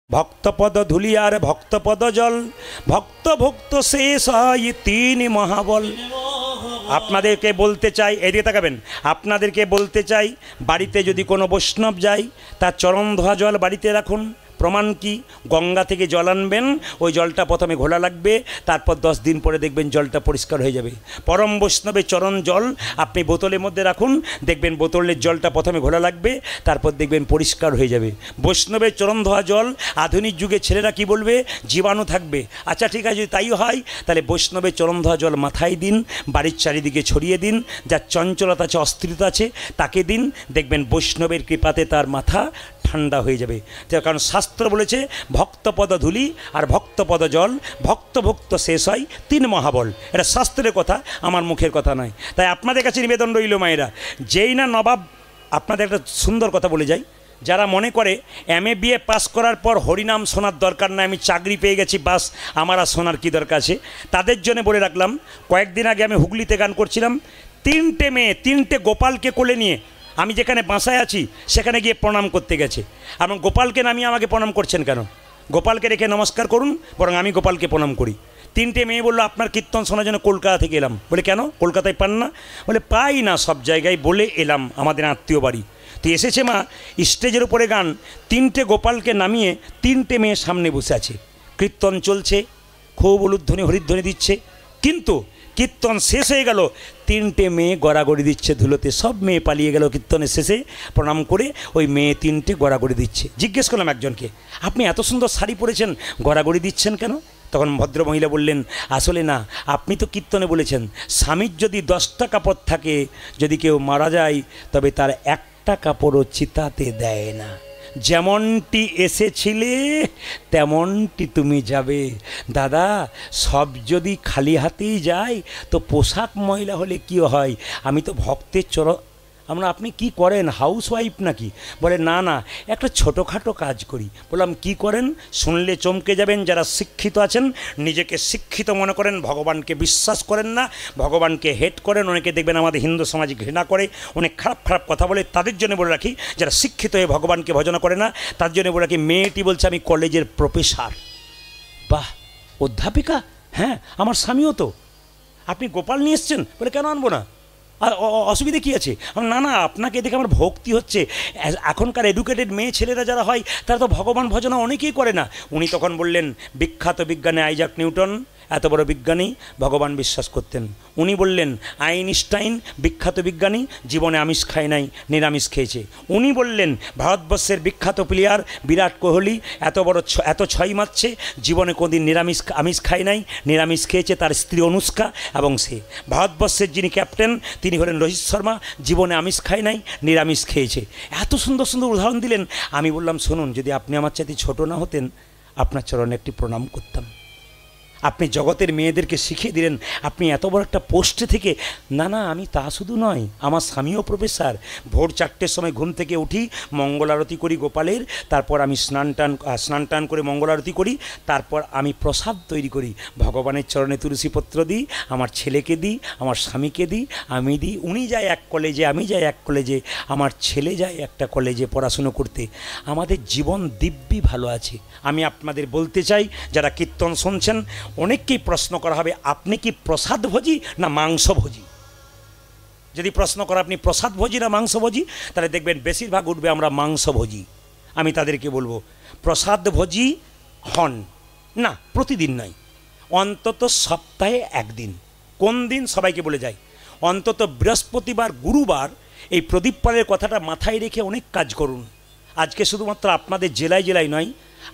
ভক্তপদ ধুলি আর ভক্তপদ জল, ভক্ত ভক্ত শেষ হয় তিন মহাবল। আপনাদেরকে বলতে চাই, এদিকে তাকাবেন, আপনাদেরকে বলতে চাই, বাড়িতে যদি কোনো বৈষ্ণব যায় তার চরণ ধোয়া জল বাড়িতে রাখুন। প্রমাণ কি? গঙ্গা থেকে জল আনবেন, ওই জলটা প্রথমে ঘোলা লাগবে, তারপর 10 দিন পরে দেখবেন জলটা পরিষ্কার হয়ে যাবে। পরম বৈষ্ণবের চরণ জল আপনি বোতলের মধ্যে রাখুন, দেখবেন বোতলের জলটা প্রথমে ঘোলা লাগবে, তারপর দেখবেন পরিষ্কার হয়ে যাবে। বৈষ্ণবের চরণ ধোয়া জল, আধুনিক যুগে ছেলেরা কি বলবে? জীবাণু থাকবে। আচ্ছা ঠিক আছে, যদি তাই হয় তাহলে বৈষ্ণবের চরণ ধোয়া জল মাথায় দিন, বাড়ির চারিদিকে ছড়িয়ে দিন, যার চঞ্চলতা আছে, অস্থিরতা আছে তাকে দিন, দেখবেন বৈষ্ণবের কৃপাতে তার মাথা ঠান্ডা হয়ে যাবে। কারণ শাস্ত্র বলেছে ভক্তপদ ধুলি আর ভক্তপদ জল, ভক্ত ভক্ত শেষ হয় তিন মহাবল। এটা শাস্ত্রের কথা, আমার মুখের কথা নয়। তাই আপনাদের কাছে নিবেদন রইল মায়েরা, যেই না নবাব, আপনাদের একটা সুন্দর কথা বলে যাই, যারা মনে করে MA BA পাস করার পর হরিনাম শোনার দরকার না, আমি চাকরি পেয়ে গেছি বাস, আমার আর শোনার কী দরকার আছে, তাদের জন্য বলে রাখলাম, কয়েকদিন আগে আমি হুগলিতে গান করছিলাম, 3টে মেয়ে 3টে গোপালকে কোলে নিয়ে আমি যেখানে বাসায় আছি সেখানে গিয়ে প্রণাম করতে গেছে। এবং গোপালকে নামিয়ে আমাকে প্রণাম করছেন কেন? গোপালকে রেখে নমস্কার করুন, বরং আমি গোপালকে প্রণাম করি। 3টে মেয়ে বললো আপনার কীর্তন শোনার জন্য কলকাতা থেকে এলাম। বলে কেন? কলকাতায় পান না? বলে পাই না সব জায়গায়, বলে এলাম, আমাদের আত্মীয় বাড়ি। তো এসেছে মা, স্টেজের উপরে গান, 3টে গোপালকে নামিয়ে 3টে মেয়ে সামনে বসে আছে, কীর্তন চলছে, খুব উলুধ্বনি হরিধ্বনি দিচ্ছে, কিন্তু কীর্তন শেষ হয়ে গেল, 3টে মেয়ে গড়াগড়ি দিচ্ছে ধুলোতে। সব মেয়ে পালিয়ে গেল কীর্তনের শেষে, প্রণাম করে ওই মেয়ে 3টে গড়াগড়ি দিচ্ছে। জিজ্ঞেস করলাম একজনকে, আপনি এত সুন্দর শাড়ি পরেছেন, গড়াগড়ি দিচ্ছেন কেন? তখন ভদ্রমহিলা বললেন, আসলে না, আপনি তো কীর্তনে বলেছেন স্বামীর যদি 10টা কাপড় থাকে, যদি কেউ মারা যায় তবে তার একটা কাপড়ও চিতাতে দেয় না। যেমনটি এসেছিলে তেমনটি তুমি যাবে। দাদা, সব যদি খালি হাতেই যায় তো পোশাক ময়লা হলে কী হয়? আমি তো ভক্তের আমরা, আপনি কি করেন, হাউস ওয়াইফ নাকি? বলে না না, একটা ছোটোখাটো কাজ করি। বললাম কি করেন? শুনলে চমকে যাবেন। যারা শিক্ষিত আছেন, নিজেকে শিক্ষিত মনে করেন, ভগবানকে বিশ্বাস করেন না, ভগবানকে হেট করেন, অনেকে দেখবেন আমাদের হিন্দু সমাজে ঘৃণা করে, অনেক খারাপ খারাপ কথা বলে, তাদের জন্য বলে রাখি, যারা শিক্ষিত হয়ে ভগবানকে ভজনা করে না তার জন্য বলে রাখি, মেয়েটি বলছে আমি কলেজের প্রফেসর। বাহ, অধ্যাপিকা? হ্যাঁ, আমার স্বামীও তো। আপনি গোপাল নিয়ে এসছেন? বলে কেন আনবো না, আর অসুবিধে কী আছে? না না, আপনাকে দেখে আমার ভক্তি হচ্ছে। এখনকার এডুকেটেড মেয়ে ছেলেরা যারা হয় তারা তো ভগবান ভজনা অনেকেই করে না। উনি তখন বললেন, বিখ্যাত বিজ্ঞানী আইজাক নিউটন, এত বড় বিজ্ঞানী, ভগবান বিশ্বাস করতেন। উনি বললেন আইনস্টাইন, বিখ্যাত বিজ্ঞানী, জীবনে আমিষ খায় নাই, নিরামিষ খেয়েছে। উনি বললেন ভারতবর্ষের বিখ্যাত প্লেয়ার বিরাট কোহলি, এত ছয় মারছে, জীবনে কোনদিন আমিষ খায় নাই, নিরামিষ খেয়েছে, তার স্ত্রী অনুষ্কা, এবং সে ভারতবর্ষের যিনি ক্যাপ্টেন তিনি হলেন রোহিত শর্মা, জীবনে আমিষ খায় নাই, নিরামিষ খেয়েছে। এত সুন্দর সুন্দর উদাহরণ দিলেন। আমি বললাম শুনুন, যদি আপনি আমার চাইতে ছোটো না হতেন, আপনার চরণে একটি প্রণাম করতাম। আপনি জগতের মেয়েদেরকে শিখিয়ে দিলেন, আপনি এত বড় একটা পোস্টে থেকে। না না, আমি তা শুধু নয়, আমার স্বামীও প্রফেসর। ভোর 4টের সময় ঘুম থেকে উঠি, মঙ্গল আরতি করি গোপালের, তারপর আমি স্নান টান করে মঙ্গল আরতি করি, তারপর আমি প্রসাদ তৈরি করি, ভগবানের চরণে তুলসীপত্র দিই, আমার ছেলেকে দিই, আমার স্বামীকে দিই, আমি দিই। উনি যায় এক কলেজে, আমি যাই এক কলেজে, আমার ছেলে যায় একটা কলেজে পড়াশুনো করতে। আমাদের জীবন দিব্যি ভালো আছে। আমি আপনাদের বলতে চাই, যারা কীর্তন শুনছেন, অনেককেই প্রশ্ন করা হবে, আপনি কি প্রসাদভোজী না মাংসভোজী? যদি প্রশ্ন করা আপনি প্রসাদভোজী না মাংসভোজী, তাহলে দেখবেন বেশিরভাগ উঠবে আমরা মাংসভোজী। আমি তাদেরকে বলবো, প্রসাদভোজী হন না, প্রতিদিন নয়, অন্তত সপ্তাহে একদিন। কোন দিন? সবাইকে বলে যায়, অন্তত বৃহস্পতিবার, গুরুবার এই প্রদীপ পালের কথাটা মাথায় রেখে অনেক কাজ করুন। আজকে শুধুমাত্র আপনাদের জেলায় জেলায় নয়,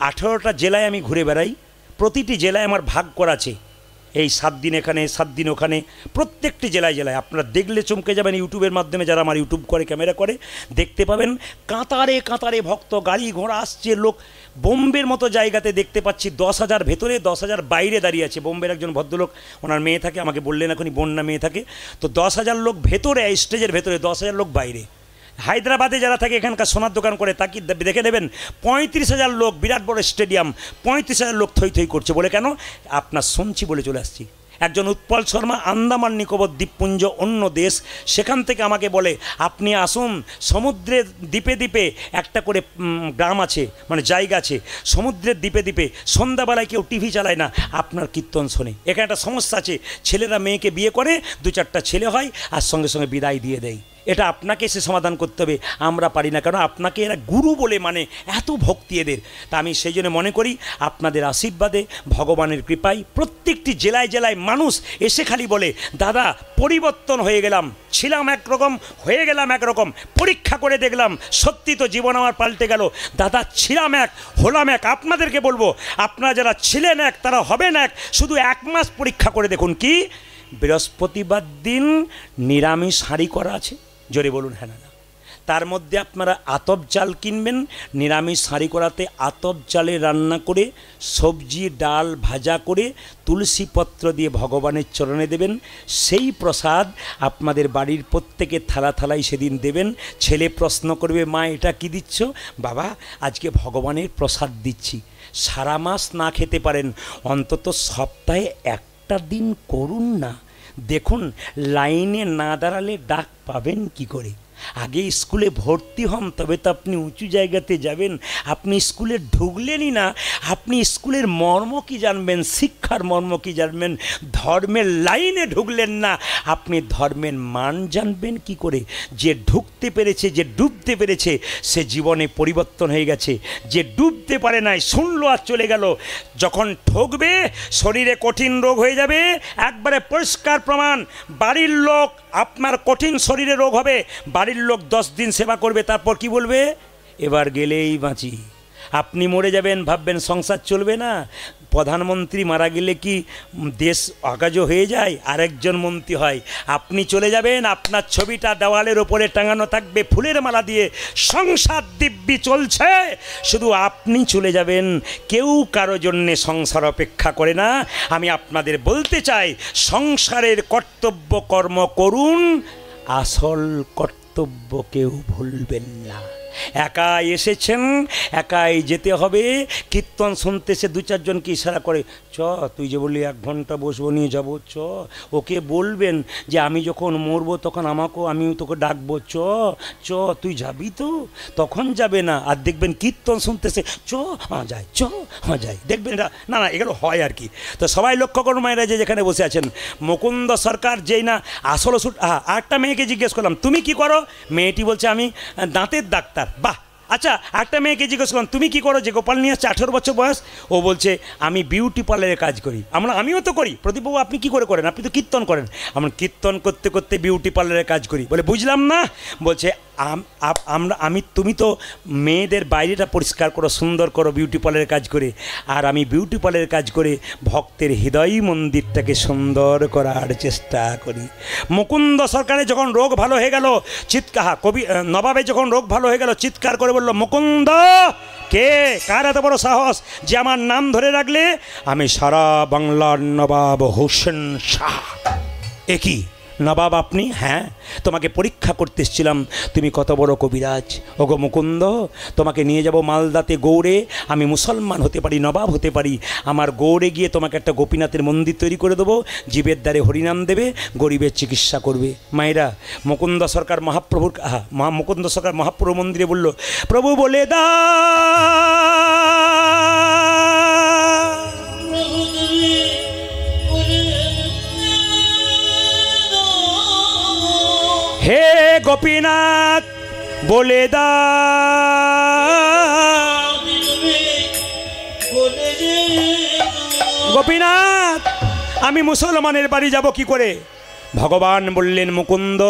18টা জেলায় আমি ঘুরে বেড়াই, প্রতিটি জেলায় আমার ভাগ করা আছে, এই 7 দিন এখানে, 7 দিন ওখানে, প্রত্যেকটি জেলায় জেলায়। আপনারা দেখলে চমকে যাবেন, ইউটিউবের মাধ্যমে যারা আমার ইউটিউব করে, ক্যামেরা করে, দেখতে পাবেন কাতারে কাতারে ভক্ত, গাড়ি ঘোড়া আসছে, লোক। বোম্বের মতো জায়গাতে দেখতে পাচ্ছি 10,000 ভেতরে, 10,000 বাইরে দাঁড়িয়ে আছে। বোম্বের একজন ভদ্রলোক, ওনার মেয়ে থাকে, আমাকে বললেন এখনই বন্যা মেয়ে থাকে, তো 10,000 লোক ভেতরে, স্টেজের ভেতরে, 10,000 লোক বাইরে। হায়দ্রাবাদে যারা থাকে, এখানকার সোনার দোকান করে, তাকে দেখে নেবেন 35,000 লোক, বিরাট বড় স্টেডিয়াম, 35,000 লোক থই থই করছে। বলে কেন? আপনার শুনছি বলে চলে আসছি। একজন উৎপল শর্মা, আন্দামান নিকোবর দ্বীপপুঞ্জ অন্য দেশ, সেখান থেকে আমাকে বলে আপনি আসুন, সমুদ্রের দ্বীপে দ্বীপে একটা করে গ্রাম আছে, মানে জায়গা আছে, সমুদ্রের দ্বীপে দ্বীপে সন্ধ্যাবেলায় কেউ টিভি চালায় না, আপনার কীর্তন শোনে। এখানে একটা সমস্যা আছে, ছেলেরা মেয়েকে বিয়ে করে, 2-4টা ছেলে হয় আর সঙ্গে সঙ্গে বিদায় দিয়ে দেয়। এটা আপনাকে সে সমাধান করতে হবে, আমরা পারি না, কারণ আপনাকে এরা গুরু বলে মানে, এত ভক্তি এদের। তা আমি সেই জন্য মনে করি আপনাদের আশীর্বাদে, ভগবানের কৃপায় প্রত্যেকটি জেলায় জেলায় মানুষ এসে খালি বলে দাদা পরিবর্তন হয়ে গেলাম, ছিলাম একরকম হয়ে গেলাম একরকম, পরীক্ষা করে দেখলাম সত্যি তো জীবন আমার পাল্টে গেল, দাদা ছিলাম এক হলাম এক। আপনাদেরকে বলবো আপনারা যারা ছিলেন এক তারা হবেন এক, শুধু 1 মাস পরীক্ষা করে দেখুন। কি বৃহস্পতিবার দিন নিরামিষ হাঁড়ি করা আছে, জোরে বলুন হ্যাঁ না। তার মধ্যে আপনারা আতপ চাল কিনবেন, নিরামিষ হাঁড়ি করাতে আতপ চালে রান্না করে সবজি ডাল ভাজা করে তুলসী পত্র দিয়ে ভগবানের চরণে দেবেন। সেই প্রসাদ আপনাদের বাড়ির প্রত্যেকে থালা থালাই সেদিন দেবেন। ছেলে প্রশ্ন করবে মা এটা কি দিচ্ছ? বাবা আজকে ভগবানের প্রসাদ দিচ্ছি। সারা মাস না খেতে পারেন, অন্তত সপ্তাহে একটা দিন করুন না। দেখুন লাইনে না দাঁড়ালে ডাক পাবেন কি করে? আগে স্কুলে ভর্তি হন, তবে তো আপনি উঁচু জায়গাতে যাবেন। আপনি স্কুলে ঢুকলেনই না, আপনি স্কুলের মর্ম কি জানবেন, শিক্ষার মর্ম কি জানবেন? ধর্মের লাইনে ঢুকলেন না, আপনি ধর্মের মান জানবেন কি করে? যে ঢুকতে পেরেছে, যে ডুবতে পেরেছে, সে জীবনে পরিবর্তন হয়ে গেছে। যে ডুবতে পারে নাই, শুনলো আর চলে গেল, যখন ঠকবে শরীরে কঠিন রোগ হয়ে যাবে। একবারে পরিষ্কার প্রমাণ, বাড়ির লোক আপনার কঠিন শরীরে রোগ হবে, বাড়ির লোক 10 দিন সেবা করবে, তারপর কি বলবে? এবার গেলেই বাঁচি। আপনি মরে যাবেন, ভাববেন সংসার চলবে না। প্রধানমন্ত্রী মারা গেলে কি দেশ অকাজ হয়ে যায়? আরেকজন মন্ত্রী হয়। আপনি চলে যাবেন, আপনার ছবিটা দেওয়ালের ওপরে টাঙানো থাকবে ফুলের মালা দিয়ে, সংসার দিব্যি চলছে, শুধু আপনি চলে যাবেন। কেউ কারো জন্যে সংসার অপেক্ষা করে না। আমি আপনাদের বলতে চাই, সংসারের কর্তব্য কর্ম করুন, আসল কর্তব্য কেউ ভুলবেন না। একাই এসেছেন, একাই যেতে হবে। কীর্তন শুনতে সে 2-4 জনকে ইশারা করে, চ তুই যে বললি 1 ঘন্টা বসবো, নিয়ে যাবো, চ। ওকে বলবেন যে আমি যখন মরবো তখন আমাকেও, আমি তোকে ডাকবো, চ চ তুই যাবি তো, তখন যাবে না। আর দেখবেন কীর্তন শুনতেছে, চ হ্যাঁ যাই, চ হ্যাঁ যাই, দেখবেন না না এগুলো হয় আর কি। তো সবাই লক্ষ্য করুন মায়েরা যে যেখানে বসে আছেন, মুকুন্দ সরকার যেই না আসল ওষুধ। আরেকটা মেয়েকে জিজ্ঞেস করলাম তুমি কি করো? মেয়েটি বলছে আমি দাঁতের ডাক্তার। বাহ, আচ্ছা। একটা মেয়েকে জিজ্ঞেস করলাম তুমি কি করো, যে গোপাল নিয়ে আসছে 18 বছর বয়স, ও বলছে আমি বিউটি পার্লারে কাজ করি। আমিও তো করি। প্রদীপবাবু আপনি কি করে করেন? আপনি তো কীর্তন করেন। আমরা কীর্তন করতে করতে বিউটি পার্লারে কাজ করি। বলে বুঝলাম না। বলছে তুমি তো মেয়েদের বাইরেটা পরিষ্কার করো, সুন্দর করো বিউটি পার্লারের কাজ করে, আর আমি বিউটি পার্লারের কাজ করে ভক্তের হৃদয় মন্দিরটাকে সুন্দর করার চেষ্টা করি। মুকুন্দ সরকারের যখন রোগ ভালো হয়ে গেল, চিৎকার কবি নবাবে যখন রোগ ভালো হয়ে গেল, চিৎকার করে বলল মুকুন্দ কে, কার এত বড় সাহস যে আমার নাম ধরে রাখলে? আমি সারা বাংলার নবাব হোসেন শাহ। একই নবাব আপনি? হ্যাঁ, তোমাকে পরীক্ষা করতে এসেছিলাম, তুমি কত বড় কবিরাজ। ওগো মুকুন্দ, তোমাকে নিয়ে যাব মালদাতে গৌড়ে, আমি মুসলমান হতে পারি, নবাব হতে পারি। আমার গৌড়ে গিয়ে তোমাকে একটা গোপীনাথের মন্দির তৈরি করে দেবো, জীবের দ্বারে হরিনাম দেবে, গরিবের চিকিৎসা করবে। মায়েরা, মুকুন্দ সরকার মহাপ্রভুর মুকুন্দ সরকার মহাপ্রভু মন্দিরে বলল, প্রভু বলে দা হে গোপীনাথ বলে দা, গোপীনাথ আমি মুসলমানের বাড়ি যাব কি করে? ভগবান বললেন মুকুন্দ,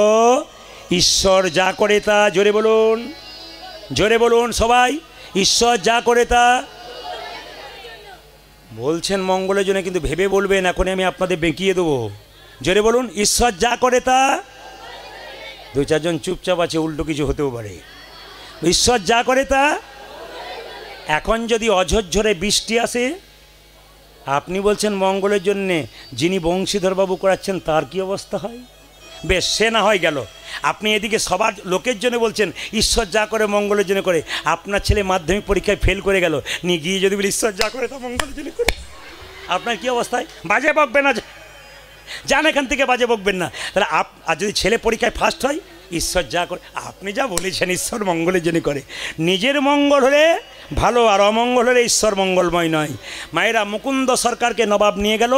ঈশ্বর যা করে তা, জোরে বলুন, জোরে বলুন সবাই, ঈশ্বর যা করে তা বলছেন মঙ্গলের জন্য, কিন্তু ভেবে বলবেন, এখন আমি আপনাদের বেঁকিয়ে দেবো। জোরে বলুন, ঈশ্বর যা করে তা। 2-4 জন চুপচাপ আছে, উল্টো কিছু হতেও পারে। ঈশ্বর যা করে তা। এখন যদি অঝরঝরে বৃষ্টি আসে, আপনি বলছেন মঙ্গলের জন্যে, যিনি বংশীধরবাবু করাচ্ছেন তার কি অবস্থা হয়? বেশ, সে না হয় গেল। আপনি এদিকে সবার লোকের জন্য বলছেন ঈশ্বর যা করে মঙ্গলের জন্য করে। আপনার ছেলে মাধ্যমিক পরীক্ষায় ফেল করে গেল, নিয়ে গিয়ে যদি বলি ঈশ্বর যা করে তা মঙ্গলের জন্য করে, আপনার কি অবস্থায়? বাজে বকবে না, যান এখান থেকে বাজে বকবেন না। তাহলে আর যদি ছেলে পরীক্ষায় ফার্স্ট হয়, ঈশ্বর যা করে, আপনি যা বলেছেন ঈশ্বর মঙ্গলের জন্য করে, নিজের মঙ্গল হলে ভালো আর অমঙ্গল হলে ঈশ্বর মঙ্গলময় নয়। মায়েরা, মুকুন্দ সরকারকে নবাব নিয়ে গেল,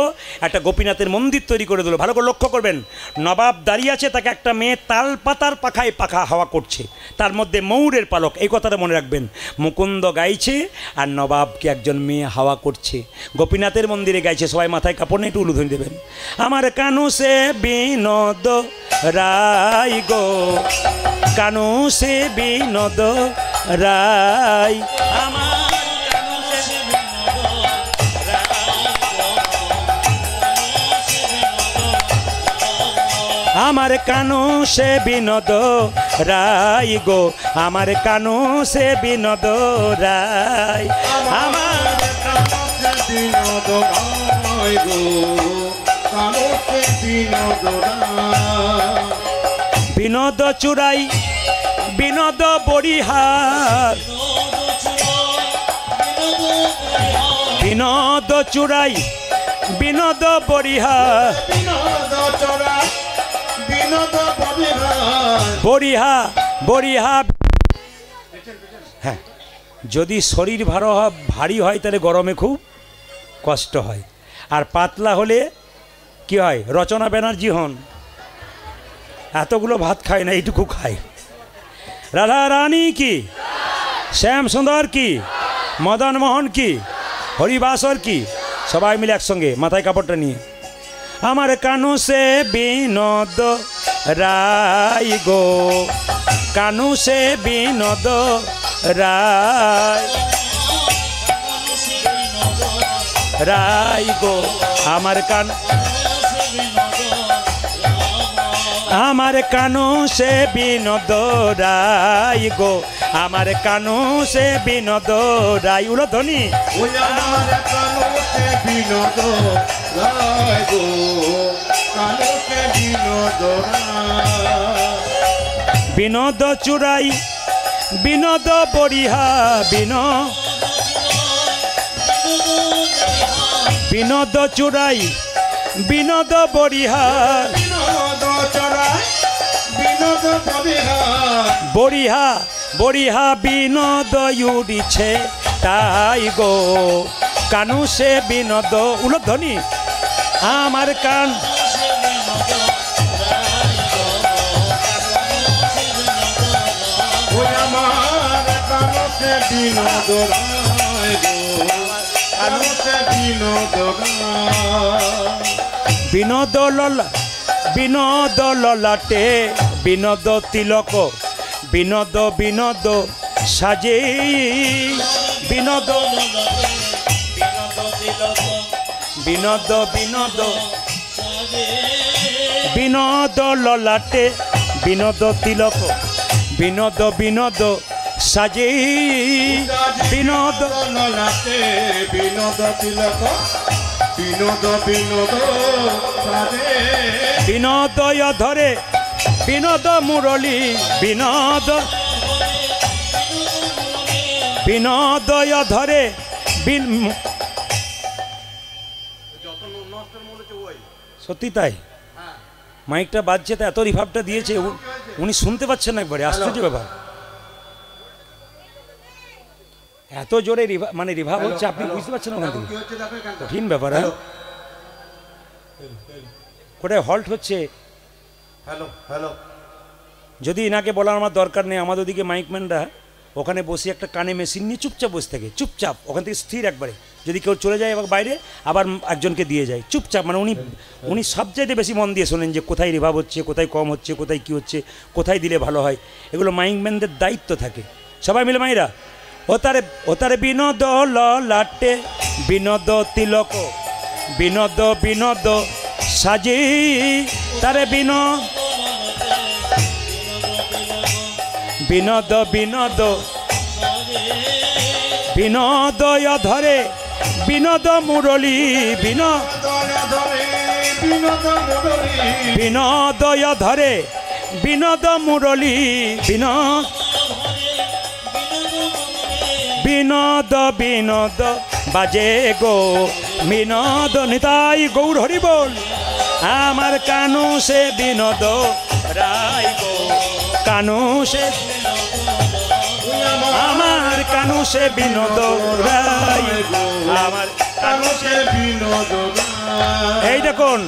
একটা গোপীনাথের মন্দির তৈরি করে দিল। ভালো করে লক্ষ্য করবেন, নবাব দাঁড়িয়ে আছে, তাকে একটা মেয়ে তাল পাতার পাখায় পাখা হাওয়া করছে, তার মধ্যে ময়ূরের পালক, এই কথাটা মনে রাখবেন। মুকুন্দ গাইছে আর নবাবকে একজন মেয়ে হাওয়া করছে, গোপীনাথের মন্দিরে গাইছে। সবাই মাথায় কাপড় নিয়ে একটু উলুধ্বনি দেবেন। আমার কানু সে বিনোদ রাই গো, কানু সে বিনোদ রাই, আমার কানু সে বিনোদ রাই গো, আমার কানু সে বিনোদ রাই, আমার কানু সে বিনোদ রাই গো, কানু সে বিনোদ রাই, বিনোদ চুরাই বিনোদ বরিহার, বিনোদ চুরাই বিনোদ বরিহার, বরিহা বরিহা। হ্যাঁ, যদি শরীর ভারী হয় তাহলে গরমে খুব কষ্ট হয়, আর পাতলা হলে কি হয়? রচনা ব্যানার্জি হন, এতগুলো ভাত খায় না, এইটুকু খায়। রাধা রানী কি, শ্যাম সুন্দর কি, মদন মোহন কি, হরিবাসর কি, সবাই মিলে একসঙ্গে মাথায় কাপড়টা নিয়ে, আমার কানু সে বিনোদ রাই গো, কানু সে বিনোদ রাই, রাই গো, আমার কানু, আমার কানু সে বিনোদ রাই গো, আমার কানু সে বিনোদ রাই। উলধ্বনি। আমার কানু সে বিনোদ রাই গো, কানু সে বিনোদ রাই, বিনোদ চুরাই বিনোদ বরিহা, বিনোদ চুরাই বিনোদ বরিহা, বরিহা বরিহা বিনোদ উড়িছে তাই গো, কানু সে বিনোদ। উলধ্বনি। আমার কান, বিনোদ ললা, বিনোদ ললাটে বিনোদ তিলক, বিনোদ বিনোদ সাজে, বিনোদ বিনোদ বিনোদ বিনোদ ললাটে বিনোদ তিলক, বিনোদ বিনোদ সাজে, বিনোদ ললাটে বিনোদ তিলক, বিনোদ বিনোদ সাজে, বিনোদয় ধরে বিনোদ মুরলী, বিনোদ বিনোদয় ধরে সত্যি তাই। মাইকটা বাজছে, তো এত রিভাবটা দিয়েছে, উনি শুনতে পাচ্ছেন না একবারে, আশ্চর্য ব্যাপার। এত জোরে মানে রিভাব হচ্ছে, আপনি বুঝতে পারছেন ওখান থেকে, কঠিন ব্যাপার। হ্যাঁ, কোথায় হল্ট হচ্ছে? Hello hello. যদি এনাকে বলার আমার দরকার নেই, আমাদের ওদিকে মাইকম্যানরা ওখানে বসে একটা কানে মেশিন নিয়ে চুপচাপ বসে থাকে, চুপচাপ ওখান থেকে স্থির একবারে। যদি কেউ চলে যায় এবার বাইরে, আবার একজনকে দিয়ে যায় চুপচাপ, মানে উনি সবচাইতে বেশি মন দিয়ে শোনেন যে কোথায় রিভাব হচ্ছে, কোথায় কম হচ্ছে, কোথায় কী হচ্ছে, কোথায় দিলে ভালো হয়। এগুলো মাইকম্যানদের দায়িত্ব থাকে। সবাই মিলে মাইরা, ও তারে বিনোদ ললাটে বিনোদ তিলক, বিনোদ বিনোদ সাজি, তারে বিনোদ বিনোদ বিনোদ বিনোদয় ধরে বিনোদ মুরলী, বিনোদয় ধরে বিনোদ মুরলী, বিনোদ বিনোদ বাজে গো, বিনোদ নিতাই গৌর হরি বল। আমার কানু সে বিনোদ রায় গো, কানু সে আমার কানু সে বিনোদ রায় গো, আমার কানু সে বিনোদ। এই দেখুন,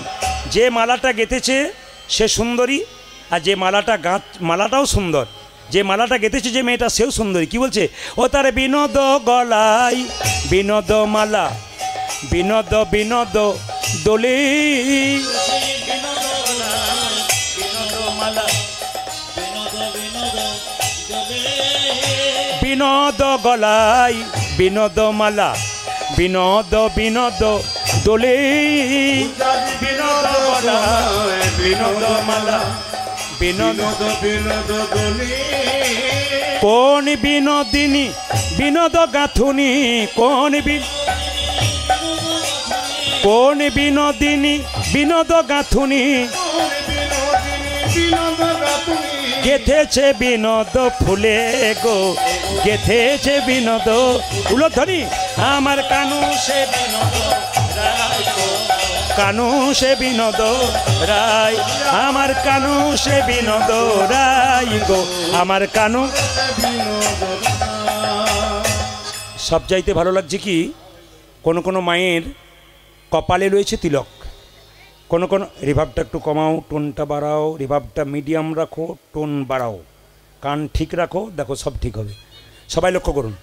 যে মালাটা গেঁথেছে সে সুন্দরী, আর যে মালাটাও সুন্দর। যে মালাটা গেঁথেছে যে মেয়েটা সেও সুন্দরী। কি বলছে? ও তার বিনোদ গলাই বিনোদ মালা, বিনোদ বিনোদ দোলে, বিনোদ গলাই বিনোদ মালা, বিনোদ বিনোদ দোলে, বিনোদ গলাই বিনোদ মালা, বিনোদ বিনোদ দোলে। কোন বিনোদিনী বিনোদ গাথুনি, কোন বিনোদিনী বিনোদ গাথুনি, গেথেছে বিনোদ ফুলে গো, গেথেছে বিনোদ উলধ্বনি। আমার কানু সে বিনোদ রায় গো, কানু সে বিনোদ রায়, আমার কানু সে বিনোদ রায় গো, আমার কানু। সব চাইতে ভালো লাগছে কি, কোনো মায়ের কপালে রয়েছে তিলক, কোনো রিভাবটা একটু কমাও, টোনটা বাড়াও, রিভাবটা মিডিয়াম রাখো, টোন বাড়াও, কান ঠিক রাখো, দেখো সব ঠিক হবে। সবাই লক্ষ্য করুন।